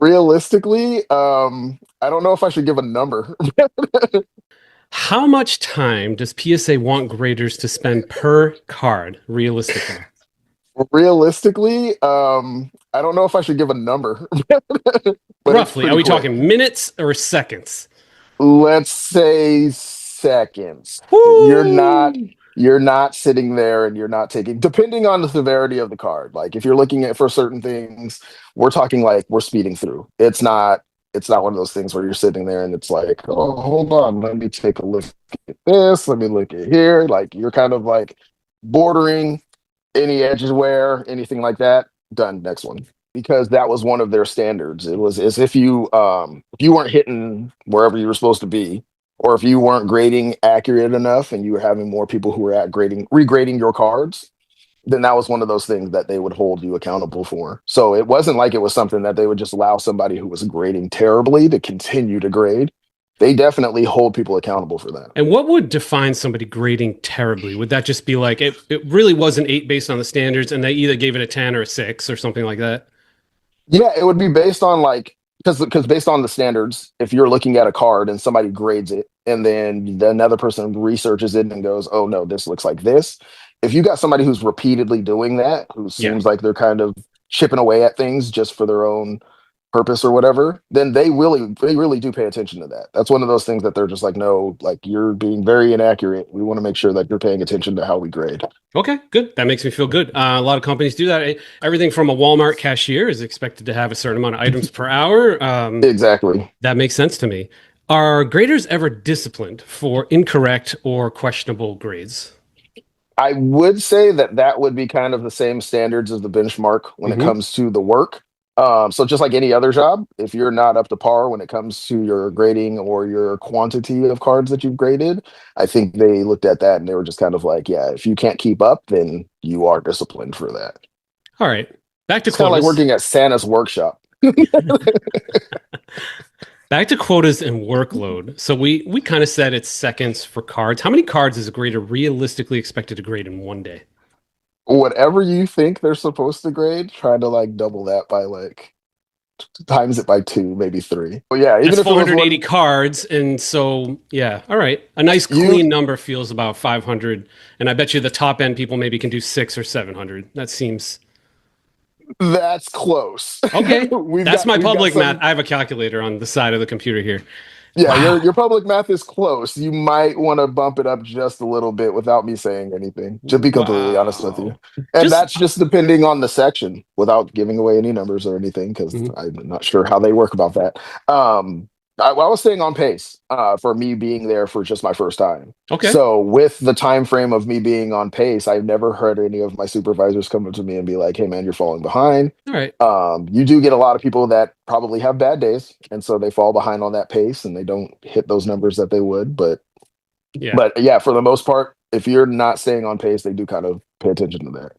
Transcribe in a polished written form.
Realistically, I don't know if I should give a number. How much time does PSA want graders to spend per card, realistically? Realistically, I don't know if I should give a number, but it's Roughly, are pretty we quick. talking minutes or seconds? Let's say seconds. You're not Woo! you're not sitting there and you're not taking, depending on the severity of the card. Like if you're looking at for certain things, we're talking like we're speeding through. It's not one of those things where you're sitting there and it's like, oh, hold on, let me take a look at this, let me look at here. Like you're kind of like bordering any edges wear, anything like that, done, next one. Because that was one of their standards. It was as if you weren't hitting wherever you were supposed to be, or if you weren't grading accurate enough and you were having more people who were at grading regrading your cards, then that was one of those things that they would hold you accountable for. So it wasn't like it was something that they would just allow somebody who was grading terribly to continue to grade. They definitely hold people accountable for that. And what would define somebody grading terribly? Would that just be like it really was an eight based on the standards, and they either gave it a 10 or a six or something like that? Yeah, it would be based on like because based on the standards, if you're looking at a card and somebody grades it, and then another person researches it and goes, "Oh no, this looks like this." If you got somebody who's repeatedly doing that, who Yeah. seems like they're kind of chipping away at things just for their own purpose or whatever, then they really do pay attention to that. That's one of those things that they're just like, no, like you're being very inaccurate. We want to make sure that you're paying attention to how we grade. Okay, good. That makes me feel good. A lot of companies do that. Everything from a Walmart cashier is expected to have a certain amount of items per hour. Exactly. That makes sense to me. Are graders ever disciplined for incorrect or questionable grades? I would say that that would be kind of the same standards as the benchmark when it Hmm. comes to the work. So just like any other job, if you're not up to par when it comes to your grading or your quantity of cards that you've graded, I think they looked at that and they were just kind of like, yeah, if you can't keep up, then you are disciplined for that. All right. Back to It's kind of like quotas. working at Santa's workshop. Back to quotas and workload. So we kind of said it's seconds for cards. How many cards is a grader realistically expected to grade in one day? Whatever you think they're supposed to grade, try to like double that by like times it by two, maybe three. But yeah, That's even if it was 480 one, cards. And so, yeah, all right. A nice you clean number feels about 500. And I bet you the top end people maybe can do six or 700. That seems that's close. okay. we've That's got my we've got public math. some I have a calculator on the side of the computer here. yeah, Wow. your public math is close. You might want to bump it up just a little bit without me saying anything, to be completely honest with you. Wow. And Just that's just depending on the section without giving away any numbers or anything, because mhm. I'm not sure how they work about that. I was staying on pace for me being there for just my first time. Okay. So with the time frame of me being on pace, I've never heard any of my supervisors come up to me and be like, "Hey man, you're falling behind." All right. You do get a lot of people that probably have bad days, and so they fall behind on that pace and they don't hit those numbers that they would. But Yeah. but yeah, for the most part, if you're not staying on pace, they do kind of pay attention to that.